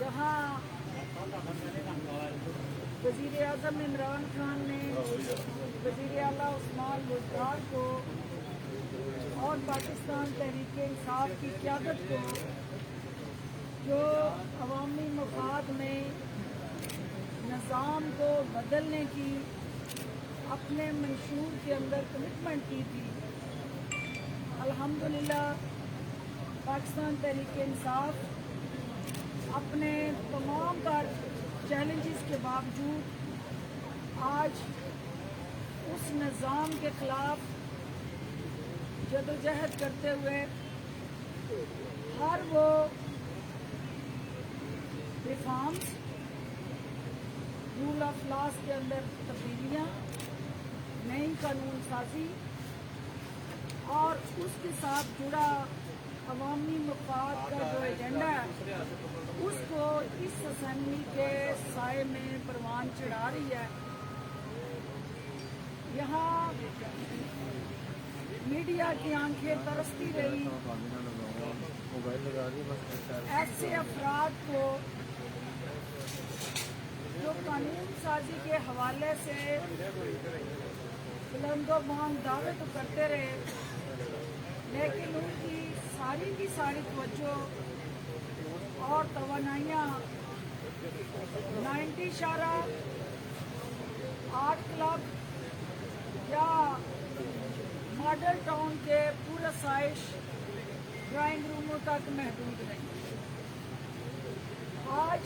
जहां वज़ीर आज़म इमरान खान ने वज़ीर आला उस्मान बुज़दार को और पाकिस्तान तहरीक इंसाफ की क़यादत को जो अवामी मफाद में निज़ाम को बदलने की अपने मंशूर के अंदर कमिटमेंट की थी, अल्हम्दुलिल्लाह पाकिस्तान तहरीक इंसाफ अपने तमाम तर चैलेंजेस के बावजूद आज उस निज़ाम के ख़िलाफ़ जदोजहद करते हुए हर वो रिफॉर्म्स, रूल ऑफ लॉज के अंदर तब्दीलियाँ, नई कानून साजी और उसके साथ जुड़ा अवामी मफाद का जो एजेंडा है उसको इस असेंबली के साए में परवान चढ़ा रही है। यहाँ मीडिया की आंखें तरसती रही ऐसे अफराद को जो कानून साजी के हवाले से बुलंदो बांग दावे तो करते रहे, लेकिन उनकी सारी की सारी तवज्जो और तवानाइयाँ 90 क्लब या मॉडल टाउन के पूरा साइश ड्राइंग रूमों तक महदूद रही। आज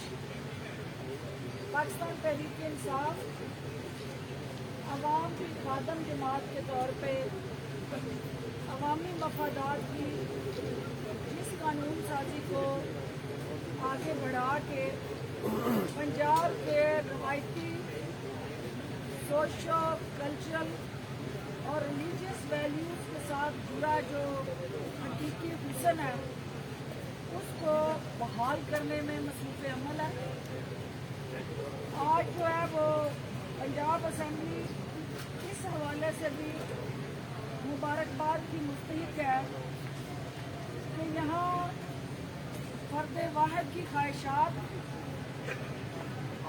पाकिस्तान तहरीक इंसाफ अवाम की खादम जमात के तौर पे अवामी मफादात की जिस कानून साजी को आगे बढ़ा के पंजाब के रवायती सोशो कल्चरल और रिलीजियस वैल्यूज़ के साथ जुड़ा जो हकीकी हुस्न है उसको बहाल करने में मसरूफ़ अमल है। आज जो है वो पंजाब असेंबली इस हवाले से भी मुबारकबाद की मुस्तहिक है कि यहाँ फर्द वाहिद की ख्वाहिशात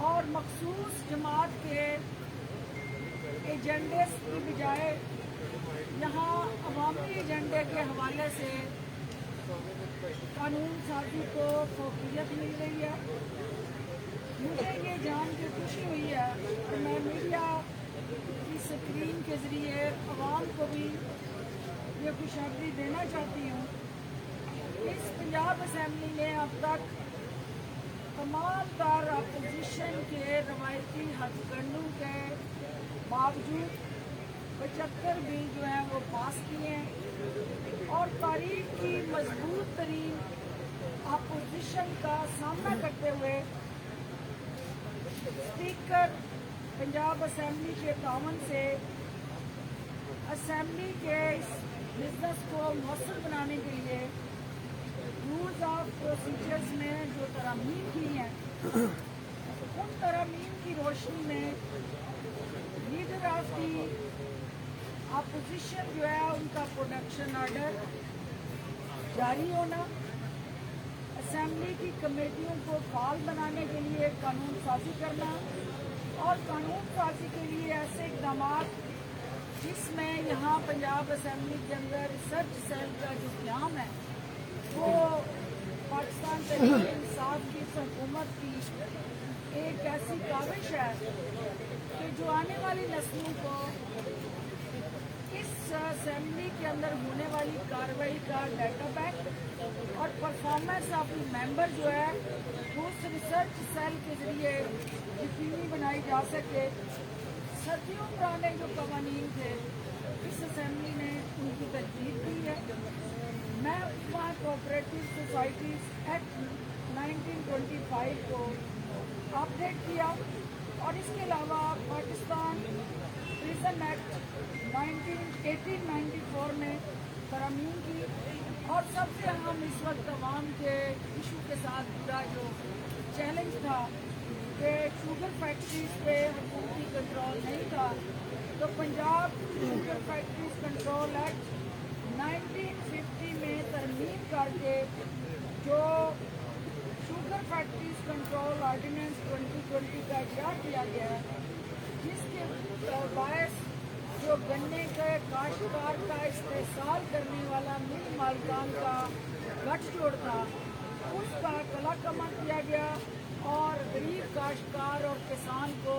और मखसूस जमात के एजेंडे की बजाय यहाँ अवामी एजेंडे के हवाले से कानून साजी को फौकियत मिल रही है। मुझे ये जान के खुशी हुई है कि मैं मीडिया की स्क्रीन के ज़रिए अवाम को भी ये खुशखबरी देना चाहती हूँ। इस पंजाब असेंबली ने अब तक तमाम तर अपोजिशन के रवायती हथकंडों के बावजूद 75 बिल जो हैं वो पास किए हैं और तारीख की मजबूत तरीन अपोजिशन का सामना करते हुए स्पीकर पंजाब असेंबली के तावन से असेंबली के इस बिजनेस को मौसर बनाने के लिए रूल्स ऑफ प्रोसीजर्स में जो तरमीम की हैं उन तरमीम की रोशनी में लीडर ऑफ दी अपोजिशन जो है उनका प्रोडक्शन ऑर्डर जारी होना, असेंबली की कमेटियों को फाल बनाने के लिए कानून साजी करना और कानून साजी के लिए ऐसे इकदाम जिसमें यहाँ पंजाब असेंबली के अंदर रिसर्च सेल का जो क्याम है वो पाकिस्तान तहरीक इंसाफ की हुकूमत की एक ऐसी काविश है कि जो आने वाली नस्लों को इस असेंबली के अंदर होने वाली कार्रवाई का डाटा बैंक और परफॉर्मेंस ऑफ मेंबर जो है वो उस रिसर्च सेल के जरिए यकीनी बनाई जा सके। सदियों पुराने जो कवानीन थे इस असेंबली ने उनकी तजदीद की है। मैं वहाँ कोऑपरेटिव सोसाइटीज़ एक्ट 1925 को अपडेट किया और इसके अलावा पाकिस्तान प्रिजन एक्ट 1894 में तरमीम की और सबसे अहम इस वक्त अवाम के इशू के साथ जुड़ा जो चैलेंज था कि शुगर फैक्ट्रीज पे हुकूमती कंट्रोल नहीं था, तो Punjab sugar factories control act 1950 में तरमीम करके जो शुगर फैक्ट्रीज कंट्रोल ऑर्डिनेंस 2020 का इजरा किया गया है, जिसके बायस जो गन्ने के काश्तकार का इस्तेसाल करने वाला मिल मालिकान का गठजोड़ था, उसका कलाकमा किया गया और गरीब काश्तकार और किसान को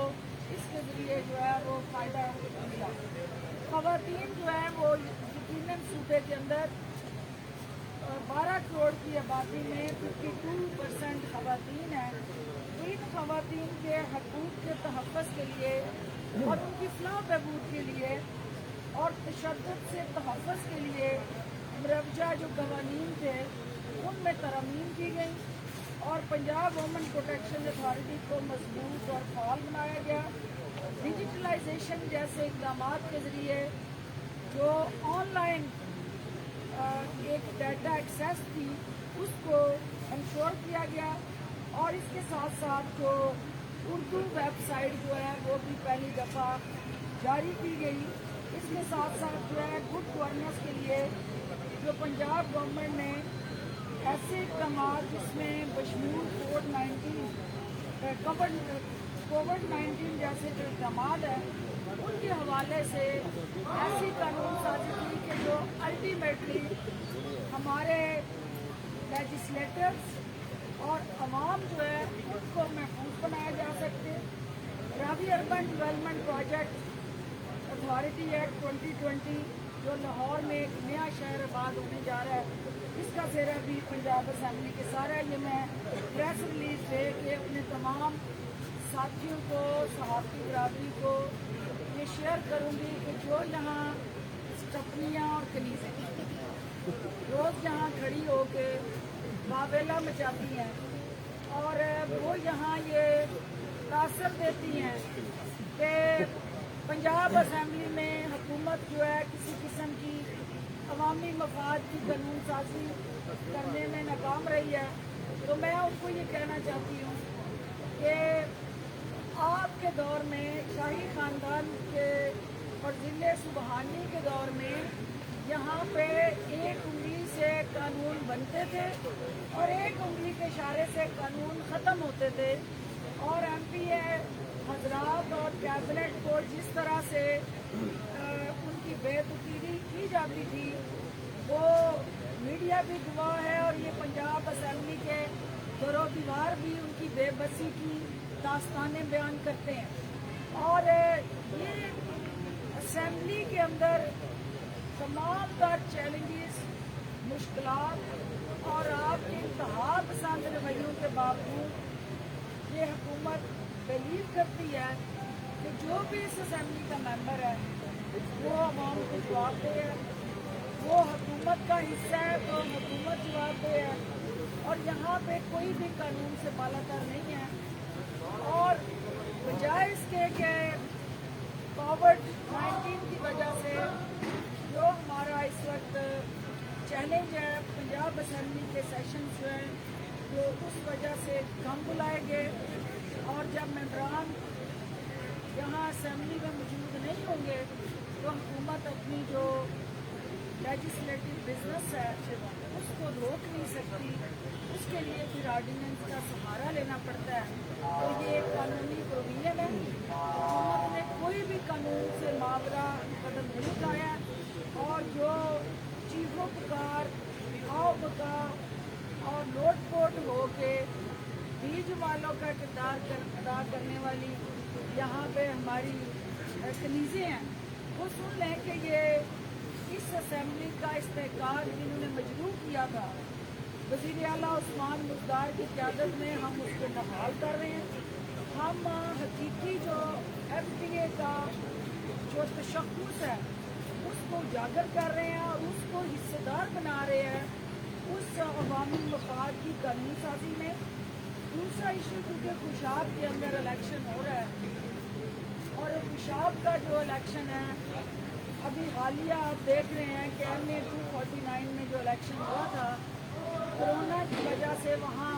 इसके ज़रिए जो है वो फ़ायदा मिला। ख़वातीन जो है वो यकीनन सूबे के अंदर 12 करोड़ की आबादी में 52% ख़वातीन हैं। तो इन ख़वातीन के हकूक़ के तहफ़्फ़ुज़ के लिए और उनकी फ़लाह बहबूद के लिए और तशद्दुद से तहफ़्फ़ुज़ के लिए मरवजा जो क़वानीन थे उनमें तरमीम की गई और पंजाब वुमेन प्रोटेक्शन अथॉरिटी को मजबूत और फ़ाल बनाया गया। डिजिटलाइजेशन जैसे इक़दाम के ज़रिए जो ऑनलाइन एक डाटा एक्सेस थी उसको इंश्योर किया गया और इसके साथ साथ जो उर्दू वेबसाइट जो है वो भी पहली दफ़ा जारी की गई। इसके साथ साथ जो है गुड गवर्नेंस के लिए जो पंजाब गवर्नमेंट ने ऐसे इक़दाम जिसमें बशमूल कोविड-19 जैसे जो इक़दाम है उनके हवाले से ऐसी कानून साजी की कि जो अल्टीमेटली हमारे लेजिस्लेटर्स और अवाम जो है उनको महफूज बनाया जा सकते। Ravi urban development project authority act 2020 जो लाहौर में एक नया शहर आबाद होने जा रहा है, इसका सेरा भी पंजाब असेंबली के सारा ये मैं प्रेस रिलीज दे के अपने तमाम साथियों को, सहाफ़ी बरादरी को ये शेयर करूँगी कि जो यहाँ स्टपनियाँ और कनीज़ें रोज़ यहाँ खड़ी होके बावेला मचाती हैं और वो यहाँ ये तासर देती हैं कि पंजाब असेंबली में हुकूमत जो है किसी किस्म की अवामी मफाद की कानून साजी करने में नाकाम रही है। तो मैं उनको ये कहना चाहती हूँ कि आपके दौर में शाही ख़ानदान के और ज़िले सुबहानी के दौर में यहाँ पे एक उंगली से कानून बनते थे और एक उंगली के इशारे से कानून ख़त्म होते थे और एमपी हजरात और कैबिनेट को जिस तरह से उनकी बेतुकीरी की जाती थी वो मीडिया भी गवाह है और ये पंजाब असेंबली के दरो दीवार भी उनकी बेबसी की दास्तानें बयान करते हैं। और ये असेंबली के अंदर तमाम तर चैलेंजेस, मुश्किलात और आपके इंतहा पसंद रवैयों के बावजूद ये हुकूमत बिलीव करती है कि जो भी इस असेंबली का मेंबर है वो अवाम को जवाब दे है, वो हुकूमत का हिस्सा है तो हुकूमत जवाब दे है और यहाँ पे कोई भी कानून से बालातर नहीं है। और बजाय इसके कि कोविड-19 की वजह से जो हमारा इस वक्त चैलेंज है पंजाब असेंबली के सेशन जो हैं जो उस वजह से कम बुलाए गए और जब मेंबरान यहाँ असेंबली में मौजूद नहीं होंगे तो हुकूमत अपनी जो लेजिस्लेटिव बिजनेस है उसको रोक नहीं सकती, उसके लिए फिर ऑर्डिनेंस का सहारा लेना पड़ता है। तो ये एक कानूनी प्रोविजन है, हुकूमत ने कोई भी कानून से मावरा कदम नहीं उठाया और जो चीखों पुकार, आओ बका और लोटपोट हो के बीज वालों का किरदार अदा करने वाली यहाँ पे हमारी कनीज़ें हैं वो सुन लें कि ये इस असेंबली का इस्तेहकाम जिन्होंने मजबूर किया था वज़ीर आला उस्मान मुख्तार की क़यादत में हम उसको बहाल कर रहे हैं। हम हकीकी जो FTA का जो तशख़्ख़ुस है उसको उजागर कर रहे हैं और उसको हिस्सेदार बना रहे हैं उस अवामी मफाद की कानून साजी में। दूसरा इशू क्योंकि खुशाब के अंदर इलेक्शन हो रहा है और खुशाब का जो इलेक्शन है अभी हालिया आप देख रहे हैं कि MA 249 में जो इलेक्शन हुआ था कोरोना की वजह से वहाँ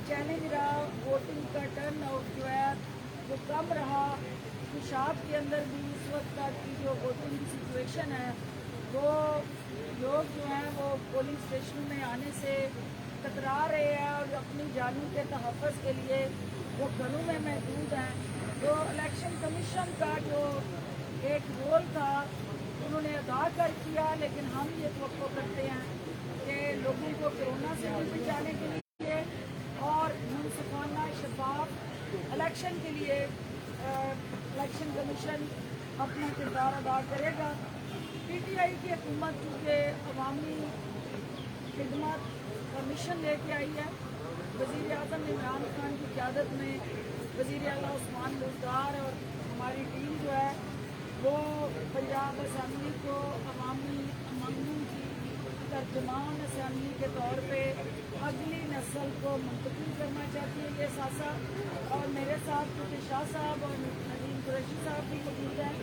चैलेंज रहा, वोटिंग का टर्न आउट जो है वो कम रहा। खुशाब के अंदर भी इस वक्त की जो वोटिंग की सिचुएशन है वो लोग जो हैं वो पोलिंग स्टेशन में आने से कतरा रहे हैं और अपनी जानों के तहफ़्फ़ुज़ के लिए वो घरों में महदूद हैं। तो इलेक्शन कमीशन का जो एक रोल था उन्होंने अदा कर किया, लेकिन हम ये तवक्को करते हैं कि लोगों को कोरोना से भी बचाने के लिए और मुनसिफाना शफाफ इलेक्शन के लिए इलेक्शन कमीशन अपना किरदार अदा करेगा। PTI की हुकूमत चूँकि अवामी खिदमत का मिशन लेके आई है, वज़ीर आज़म इमरान खान की क़यादत में वज़ीर आला उस्मान बुज़दार और हमारी टीम जो है वो पंजाब असम्बली को अवामी मंगों की तर्जुमान असम्बली के तौर पे अगली नस्ल को मुंतकिल करना चाहती है ये सासा। और मेरे साथ क्योंकि शाह साहब और नदीम कुरैशी साहब भी मौजूद हैं,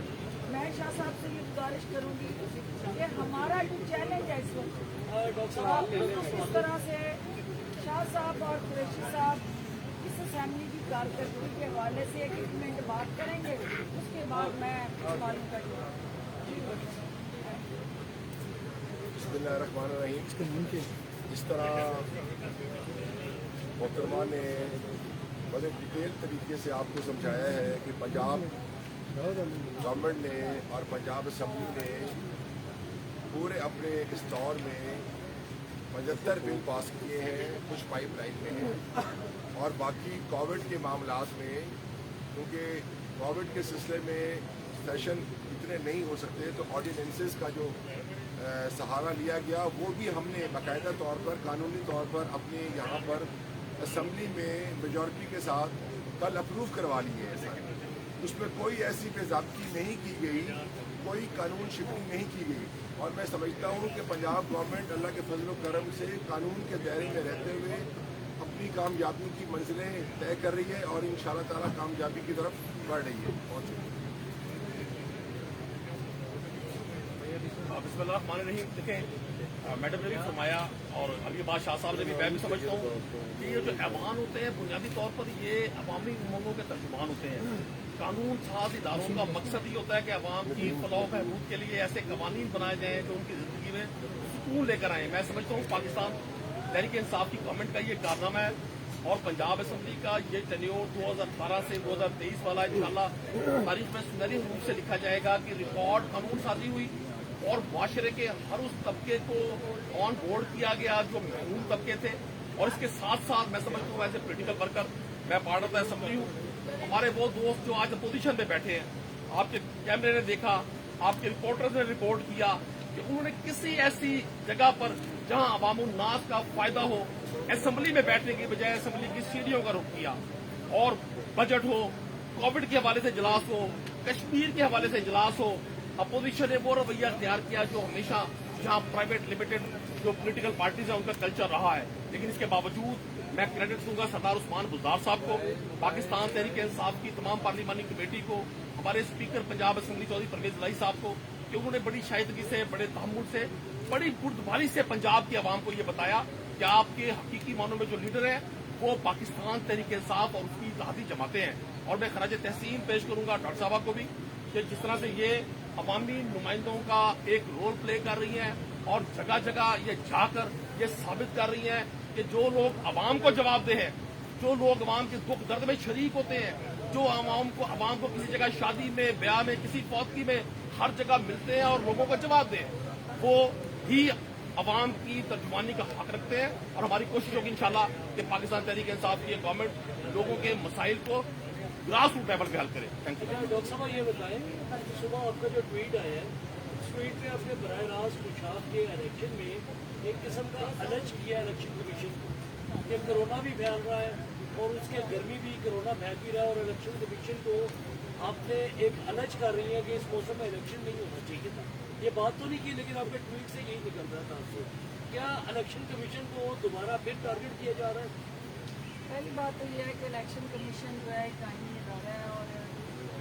मैं शाह साहब से ये गुजारिश करूँगी कि हमारा जो चैलेंज है इस वक्त किस तरह से शाह साहब और कुरैशी साहब इस असेंबली की कारकर्दगी के हवाले से एक मिनट बात करेंगे, उसके बाद मैं सवालों का जवाब। बिस्मिल्लाहिर्रहमानिर्रहीम। जिस तरह मोहतरमा ने बड़े डिटेल तरीके से आपको समझाया है कि पंजाब गवर्नमेंट ने और पंजाब असम्बली ने पूरे अपने इस दौर में 75 बिल पास किए हैं, कुछ पाइपलाइन में हैं और बाकी कोविड के मामलात में, क्योंकि कोविड के सिलसिले में सेशन इतने नहीं हो सकते तो ऑर्डिनेंसेस का जो सहारा लिया गया वो भी हमने बाकायदा तौर पर कानूनी तौर पर अपने यहाँ पर असम्बली में मेजॉरिटी के साथ कल अप्रूव करवा लिए हैं सारे। उसमें कोई ऐसी बेज़ाब्ती नहीं की गई, कोई कानून शिफ्टिंग नहीं की गई और मैं समझता हूँ कि पंजाब गवर्नमेंट अल्लाह के फजल व करम से कानून के दायरे में रहते हुए अपनी कामयाबी की मंजिलें तय कर रही है और इंशाअल्लाह ताला कामयाबी की तरफ बढ़ रही है। बहुत शुक्रिया। बिस्मिल्लाहिर्रहमानिर्रहीम। देखें, मैडम ने भी फरमाया और अभी बात शाह साहब ने भी, मैं भी समझता हूँ कि ये जो ऐवान होते हैं बुनियादी तौर पर ये अवामी उमंगों के तर्जुमान होते हैं। कानून साज इदारों का मकसद ये होता है कि अवाम की फलाह बहबूद के लिए ऐसे कवानीन बनाए जाएँ जो उनकी ज़िंदगी में सुकून लेकर आएँ। मैं समझता हूँ पाकिस्तान तहरीक इंसाफ की गवर्नमेंट का ये कारनामा है और पंजाब असम्बली का ये टेन्योर 2018 से 2023 वाला इंशाअल्लाह तारीख में सुनहरी रूप से लिखा जाएगा कि रिकॉर्ड कानून साजी हुई और माशरे के हर उस तबके को ऑन बोर्ड किया गया जो महरूम तबके थे। और इसके साथ साथ मैं समझता हूँ एज ए पोलिटिकल वर्कर, मैं पार्ट ऑफ द असम्बली हूँ, हमारे वो दोस्त जो आज अपोजिशन में बैठे हैं, आपके कैमरे ने देखा, आपके रिपोर्टर्स ने रिपोर्ट किया कि उन्होंने किसी ऐसी जगह पर जहां अवामुन्नास का फायदा हो असम्बली में बैठने की बजाय असम्बली की सीढ़ियों का रुख किया। और बजट हो, कोविड के हवाले से इजलास हो, कश्मीर के हवाले से इजलास हो, अपोजिशन ने वो रवैया अख्तियार किया जो हमेशा जहां प्राइवेट लिमिटेड जो पॉलिटिकल पार्टीज हैं उनका कल्चर रहा है। लेकिन इसके बावजूद मैं क्रेडिट दूंगा सरदार उस्मान बुज़दार साहब को, पाकिस्तान तहरीक इंसाफ की तमाम पार्लिमानी कमेटी को, हमारे स्पीकर पंजाब असम्बली चौधरी परवेज इलाही साहब को कि उन्होंने बड़ी शायदगी से, बड़े तहम्मुल से, बड़ी बुर्दबारी से पंजाब की आवाम को ये बताया कि आपके हकीकी मानों में जो लीडर हैं वो पाकिस्तान तहरीक इंसाफ और उसकी इत्तेहादी जमातें हैं। और मैं खराज तहसीन पेश करूंगा डॉक्टर साहबा को भी कि जिस तरह से ये अवामी नुमाइंदों का एक रोल प्ले कर रही हैं और जगह जगह ये जाकर ये साबित कर रही हैं कि जो लोग अवाम को जवाबदेह हैं, जो लोग अवाम के दुख दर्द में शरीक होते हैं, जो अवाम को किसी जगह शादी में, ब्याह में, किसी फौतगी में हर जगह मिलते हैं और लोगों को जवाब दें, वो ही अवाम की तर्जुमानी का हक रखते हैं। और हमारी कोशिश होगी इंशाल्लाह कि पाकिस्तान तहरीक इंसाफ की गवर्नमेंट लोगों के मसाइल को ग्रास रूट लेवल पे हल करे। Thank you. डॉक्टर साहब ये बताएं, सुबह आपका जो ट्वीट आया है उस ट्वीट में आपने बराह रास्त कुशात के इलेक्शन में एक किस्म का अलर्ज किया इलेक्शन कमीशन को कि कोरोना भी फैल रहा है और उसके गर्मी भी, कोरोना फैल भी रहा है और इलेक्शन कमीशन को आपने एक अलर्ज कर रही है कि इस मौसम में इलेक्शन नहीं होना चाहिए था। ये बात तो नहीं की, लेकिन आपके ट्वीट से यही निकल रहा था आपसे। क्या इलेक्शन कमीशन को दोबारा फिर टारगेट किया जा रहा है? पहली बात तो ये है कि इलेक्शन कमीशन जो है एक आईनी इदारा है और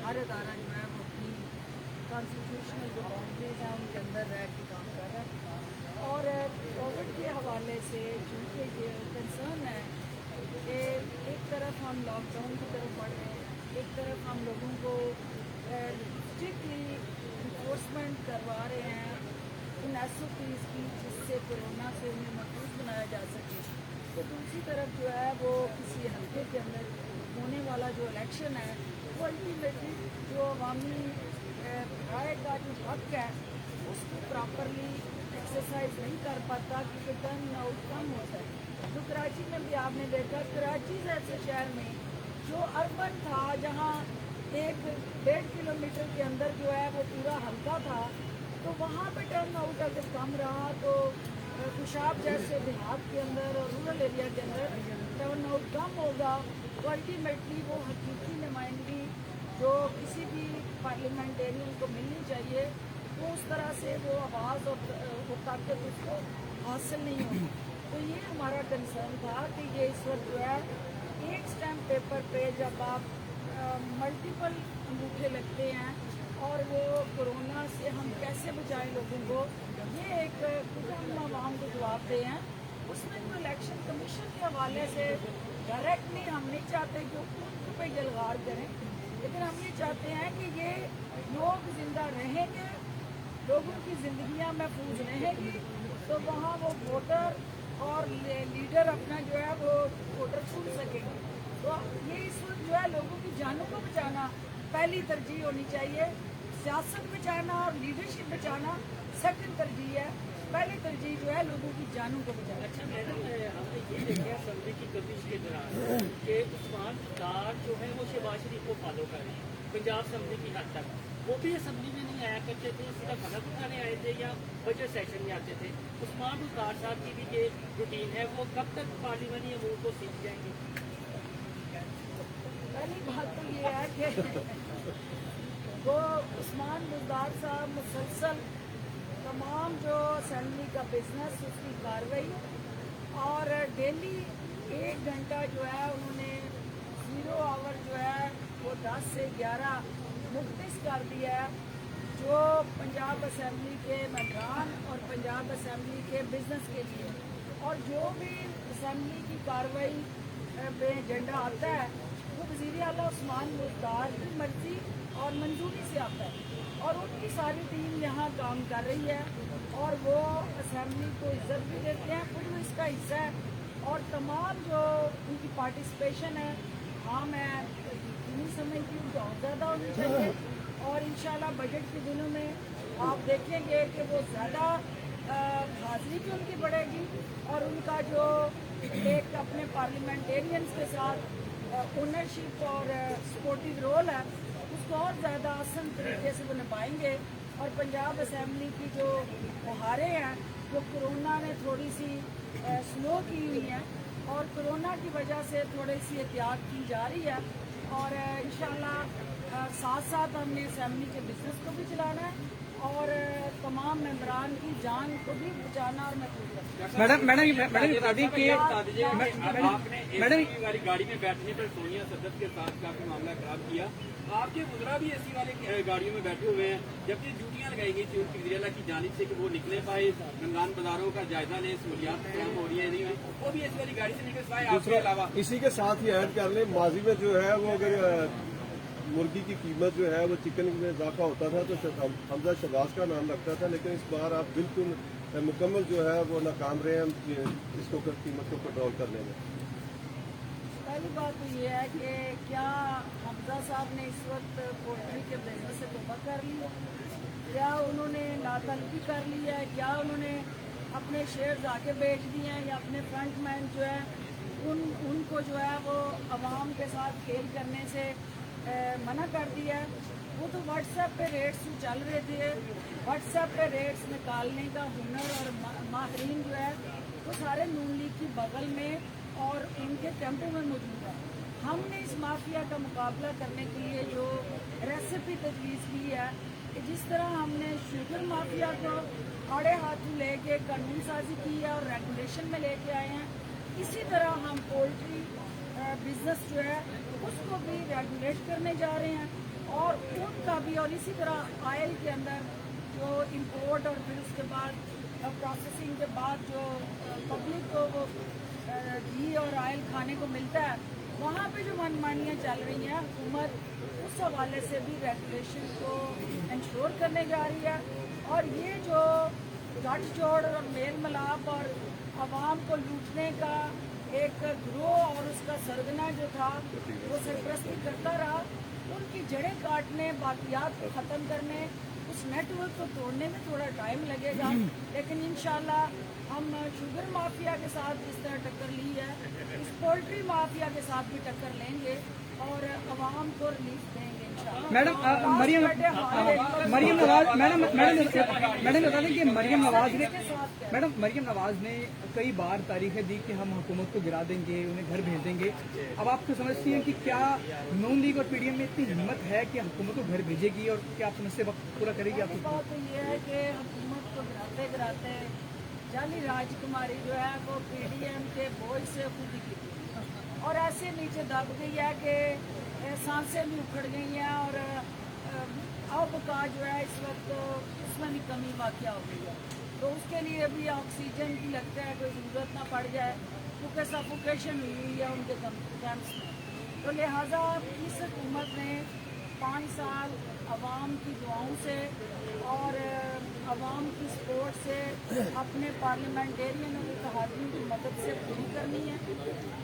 हर इदारा जो है वो अपनी कॉन्स्टिट्यूशनल जो बाउंड्रीज हैं उनके अंदर रह के काम कर रहा है। और कोविड के हवाले से चूँकि ये कंसर्न है कि एक तरफ हम लॉकडाउन की तरफ बढ़ रहे हैं, एक तरफ हम लोगों को स्ट्रिक्टली इन्फोर्समेंट करवा रहे हैं उन SOPs की जिससे कोरोना से उन्हें महफूज बनाया जा सके। तो दूसरी तरफ जो है वो किसी हल्के के अंदर होने वाला जो इलेक्शन है वो अल्टीमेटली जो अवामी राय का जो हक है उसको प्रॉपरली एक्सरसाइज नहीं कर पाता क्योंकि टर्न आउट कम होता है। तो कराची में भी आपने देखा, कराची जैसे शहर में जो अर्बन था जहाँ 1-1.5 किलोमीटर के अंदर जो है वो पूरा हल्का था, तो वहाँ पे टर्न आउट अगर कम रहा तो खुशाब जैसे देहात के अंदर और रूरल एरिया के अंदर टर्न आउट कम होगा। तो अल्टीमेटली वो हकीकी नुमाइंदगी जो किसी भी पार्लियामेंटेरियन को मिलनी चाहिए वो उस तरह से वो आवाज़ और वो ताकत उसको हासिल नहीं होगी। तो ये हमारा कंसर्न था कि ये इस वक्त जो है एक स्टैम्प पेपर पे जब आप मल्टीपल अंगूठे लगते हैं और वो कोरोना से हम कैसे बचाएं लोगों को, ये एक हम आवाम को जवाब दे हैं। उसमें जो इलेक्शन कमीशन के हवाले से डायरेक्टली हम नहीं चाहते कि उन पे जलगार करें, लेकिन हम ये चाहते हैं कि ये लोग जिंदा रहेंगे, लोगों की ज़िंदगियां महफूज रहेंगी, तो वहाँ वो वोटर और लीडर अपना जो है वो वोटर छूट सकेंगे। तो ये इस वक्त जो है लोगों की जानों को बचाना पहली तरजीह होनी चाहिए, सियासत बचाना और लीडरशिप बचाना सेकंड तरजीह है। पहली तरजीह जो है लोगों की जानों को बचाना। अच्छा मैडम, हमने ये देखा असम्बली की कवरेज के दौरान कि उस्मान बुज़दार जो है वो शहबाज शरीफ को फॉलो कर रहे हैं पंजाब असम्बली की हद तक। वो भी असम्बली में नहीं आया करते थे, सिर्फ मदद उठाने आए थे या बजट सेशन में आते थे। उस्मान बुज़दार साहब की भी ये रूटीन है, वो कब तक पार्लियामानी अमूर को सीख जाएंगे? पहली बात तो ये है कि वो उस्मान बुज़दार साहब मुसलसल तमाम जो असम्बली का बिजनेस उसकी कार्रवाई और डेली 1 घंटा जो है उन्होंने 0 आवर जो है वो 10 से 11 मुख्तस कर दिया है जो पंजाब असम्बली के मेंबरान और पंजाब असम्बली के बिजनेस के लिए। और जो भी असम्बली की कार्रवाई पे एजेंडा आता है वो वज़ीर आला उस्मान बुज़दार की मर्जी और मंजूरी से आता है और उनकी सारी टीम यहाँ काम कर रही है और वो असम्बली को इज्जत भी देते हैं, खुद वो इसका हिस्सा है और तमाम जो उनकी पार्टिसिपेशन है हाँ मैं नहीं समझती हूँ बहुत ज़्यादा होनी चाहिए। और इंशाल्लाह बजट के दिनों में आप देखेंगे कि वो ज़्यादा हाजिरी भी उनकी बढ़ेगी और उनका जो एक अपने पार्लियामेंटेरियंस के साथ ओनरशिप और सपोर्टिव रोल है उसको और ज़्यादा आसान तरीके से वो निभाएंगे। और पंजाब असम्बली की जो मुहारें हैं वो कोरोना ने थोड़ी सी स्लो की हुई हैं और कोरोना की वजह से थोड़ी सी एहतियात की जा रही है और इंशाल्लाह साथ साथ हमने असम्बली के बिजनेस को भी चलाना है और तमाम मेंबरान की जान को भी बचाना और महफूज रखना। मैडम बता दी कि आपने एसी वाली गाड़ी में बैठने पर सोनिया सदत के साथ काफी मामला खराब किया। आपके वज़रा भी एसी वाले गाड़ियों में बैठे हुए हैं, जबकि ड्यूटियां लगाई गई थी उनकी वज़ीर आला की जानिब से कि वो निकले पाए, रमजान बाजारों का जायजा लें, सहूलियात फराहम हो रही है नहीं हुई, वो भी एसी वाली गाड़ी से निकल पाए। आपके अलावा इसी के साथ ही ऐड कर लें, माजी में जो है वो अगर मुर्गी की कीमत जो है वो चिकन में इजाफा होता था तो हमजा शहबाज का नाम लगता था, लेकिन इस बार आप बिल्कुल मुकम्मल जो है वो नाकाम रहे हैं इसको कीमत को कंट्रोल करने में। पहली बात तो ये है कि क्या हमजा साहब ने इस वक्त पोल्ट्री के बिजनेस से तोबा कर ली है, क्या उन्होंने नातलबी कर ली है, क्या उन्होंने अपने शेयर्स आगे बेच दिए हैं या अपने फ्रंटमैन जो है उनको जो है वो आवाम के साथ खेल करने से मना कर दिया है। वो तो व्हाट्सएप पे रेट्स जो चल रहे थे, व्हाट्सएप पे रेट्स निकालने का हुनर और माहरीन जो है वो सारे नून लीग की बगल में और इनके टेम्पो में मौजूद है। हमने इस माफिया का मुकाबला करने के लिए जो रेसिपी तजवीज़ की है कि जिस तरह हमने शुगर माफिया को आड़े हाथों लेके कानून साजी की है और रेगुलेशन में लेके आए हैं, इसी तरह हम पोल्ट्री बिजनेस जो है उसको भी रेगुलेट करने जा रहे हैं और उनका भी। और इसी तरह ऑयल के अंदर जो इंपोर्ट और फिर उसके बाद प्रोसेसिंग के बाद जो पब्लिक को वो घी और ऑयल खाने को मिलता है, वहाँ पे जो मनमानियाँ चल रही हैं हुकूमत उस हवाले से भी रेगुलेशन को इंश्योर करने जा रही है। और ये जो गठजोड़ और मेल मिलाप और आवाम को लूटने का एक ग्रोह और उसका सरगना जो था वो सरपरस्ती करता रहा। उनकी जड़ें काटने, बाकियात को ख़त्म करने, उस नेटवर्क को तोड़ने में थोड़ा टाइम लगेगा, लेकिन इंशाल्लाह हम शुगर माफिया के साथ जिस तरह टक्कर ली है, इस पोल्ट्री माफिया के साथ भी टक्कर लेंगे और अवाम को रिलीफ देंगे इंशाल्लाह। मैडम मरियम नवाज मैडम बता दें कि मरियम नवाज ने कई बार तारीखें दी कि हम हुकूमत को गिरा देंगे, उन्हें घर भेज देंगे। अब आप तो समझती हैं कि क्या नून लीग और पीडीएम में इतनी हिम्मत है कि हुकूमत को घर भेजेगी और क्या आप समझते वक्त पूरा करेगी? आप बात तो ये है कि हुकूमत को गिराते गिराते जाली राजकुमारी जो है वो पीडीएम के बोझ से खुद ही और ऐसे नीचे दब गई है कि सांसें भी उखड़ गई हैं और अब का जो है इस वक्त उसमें भी कमी वाक़या हो गई है। तो उसके लिए भी ऑक्सीजन की लगता है कोई ज़रूरत ना पड़ जाए, क्योंकि सफोकेशन हुई है उनके कैंप्स में। तो लिहाजा इस हुकूमत ने 5 साल आवाम की दुआओं से और आवाम की सपोर्ट से अपने पार्लियामेंटेरियन और इत्तेहादियों की मदद से पूरी करनी है।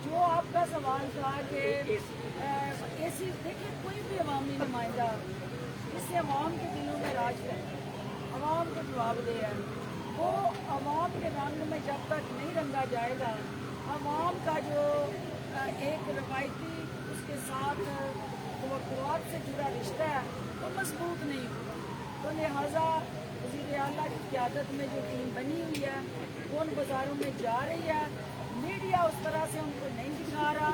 जो आपका सवाल था कि ऐसी देखिए कोई भी अवामी नुमाइंदा इससे अवाम के दिलों में राज करे, अवाम को जवाब दे है, वो अवाम के रंग में जब तक नहीं रंगा जाएगा, अवाम का जो एक रवायती उसके साथ तवक्कुआत से जुड़ा रिश्ता है वो मजबूत नहीं होगा। तो लिहाजा वज़ीर आला की क़यादत में जो टीम बनी हुई है वो उन बाज़ारों में जा रही है, मीडिया उस तरह से उनको नहीं दिखा रहा।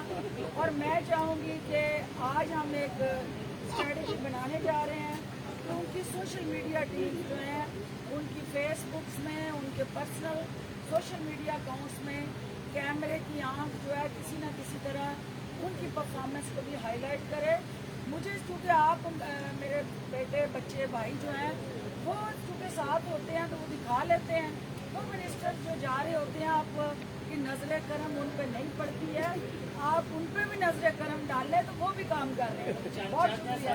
और मैं चाहूँगी कि आज हम एक स्ट्रेटजी बनाने जा रहे हैं कि उनकी सोशल मीडिया टीम जो है उनकी फेसबुक्स में, उनके पर्सनल सोशल मीडिया अकाउंट्स में कैमरे की आंख जो है किसी न किसी तरह उनकी परफॉर्मेंस को भी हाईलाइट करे। मुझे चूँकि आप मेरे बेटे बच्चे भाई जो हैं वो चूँकि साथ होते हैं तो वो दिखा लेते हैं, वो मिनिस्टर जो जा रहे होते हैं आप की नजर करम उन पर नहीं पड़ती है, आप उन पर भी नजर करम डाल लें तो वो भी काम कर रहे हैं। बहुत शुक्रिया।